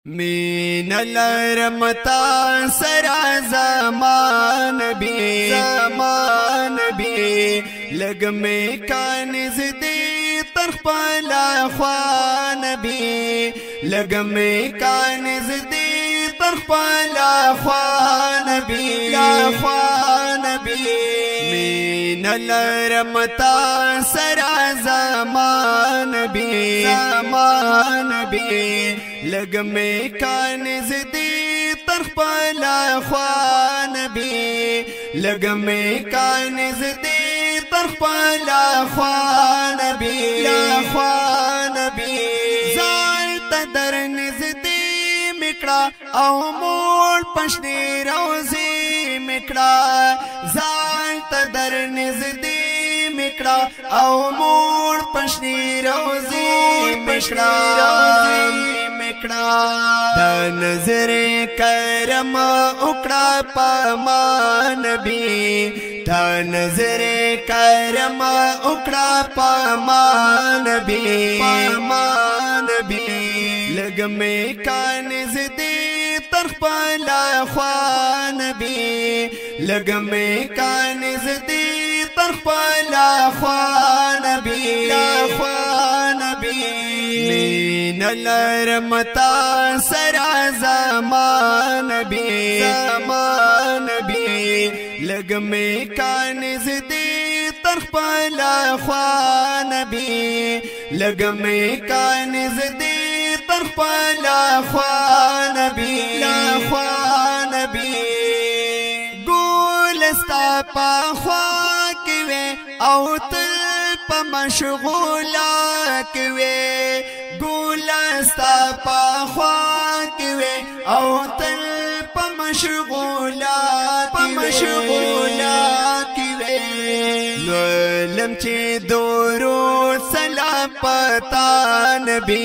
مین لرمتا سرا زمان بی لگ میں کانز دی ترخپالا خوان بی لگ میں کانز دی ترخپالا خوان بی مین لرمتا سرا زمان بی لگ میں کانز دی ترخپالا خوان بی لگ میں کانز دی ترخپالا خوان بی زالتا در نزدی مکڑا او موڑ پشنی روزی مکڑا زالتا در نزدی مکڑا او موڑ پشنی روزی مکڑا دا نظر کرم اکڑا پامان بی دا نظر کرم اکڑا پامان بی لگ میں کانز دی ترخپالا خوان بی لگ میں کانز دی ترخپالا خوان بی مین لرمتا سرا زمان بی لگ میں کانز دی ترخپالا خوان بی لگ میں کانز دی ترخپالا خوان بی گولستا پا خواکوے او تل پا مشغولا کوے گولستا پا خواکوے او تل پا مشغولا کوے لولم چی دورو سلام پتان بی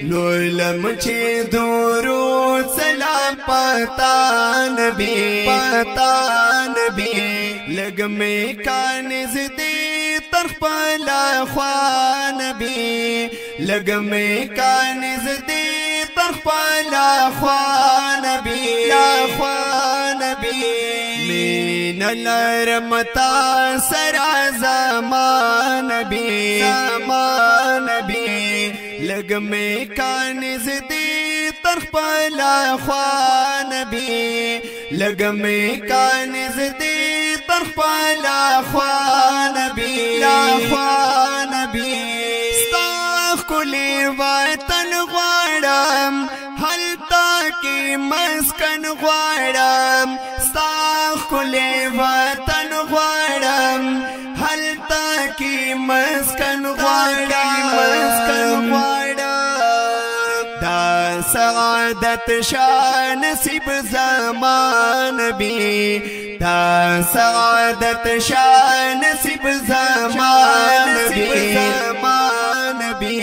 لولم چی دورو سلام پتان بی لگ میں کانز دی ترخپالا خوان بی لگ میں کانز دی ترخپالا خوان بی مین لرمتا سرا زمان بی لگ میں کانز دی ترخپالا خوان بی لگ میں کانز دی ترخپالا خوان بی ستاخ کلی وطن غوارم حلتا کی مسکن غوارم ستاخ کلی وطن غوارم حلتا کی مسکن غوارم دا سعادت شاہ نصیب زمان بی دا سعادت شاہ نصیب زمان بی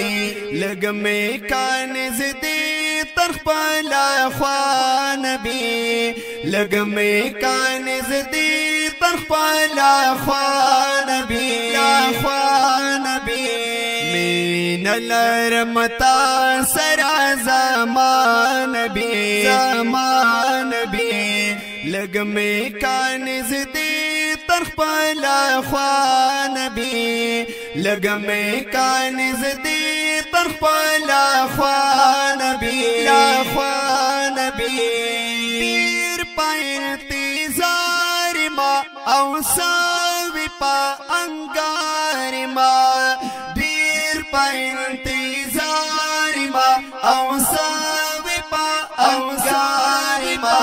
لگ میں کانز دی ترخپالا خوان بی لگ میں کانز دی ترخپالا خوان بی مین لرمتا سرا زمان بی لگ میں کانز دی ترخپالا خوان بی لگ میں کانز دی ترخپالا خوان بی پیر پا انتظار ما او ساوی پا انگار ما پا انتظار ما او ساوی پا انگار ما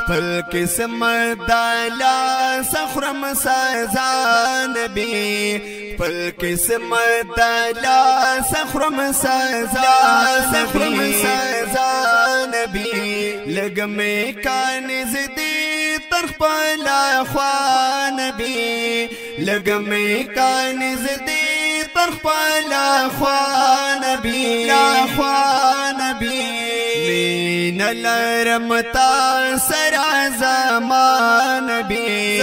پل قسم دالا سخرم سازان بی پل قسم دالا سخرم سازان بی لگ میں کانز دی ترخپالا خوان بی لگ میں کانز دی ترخپالا خوان بی مین لرمتا سرا زمان بی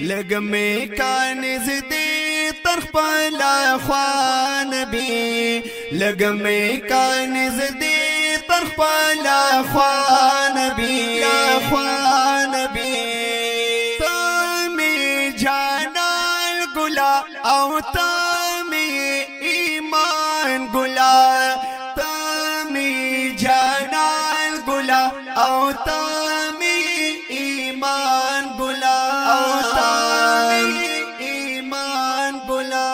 لگ میں کانز دی تر خپل خوا نبی لګ می کا نزدې تر خپل خوا نبی خوا نبی تمی جانان ګلا او تمی ایمان ګلا تمی جانان ګلا او تمی ایمان ګلا او تمی ایمان ګلا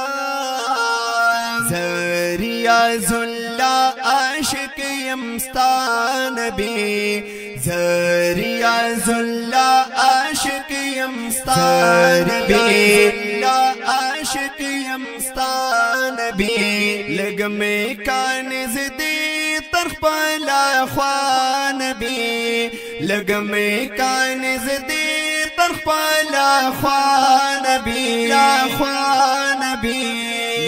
زریاز الله عاشق یمستا نبی زریاز الله عاشق یمستا نبی عاشق یمستا نبی لګ می کان زدی تر خپل خوا نبی لګ می کان زدی تر خپل خوا نبی خوا نبی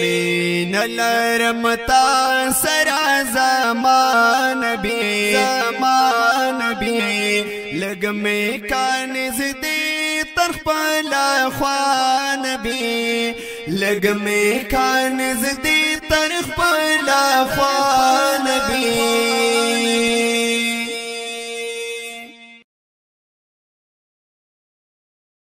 مین لرم تا سرا زمان نبی زمان نبی لګ می کان زدی تر خپل خوا نبی لګ می کان زدی تر خپل خوا نبی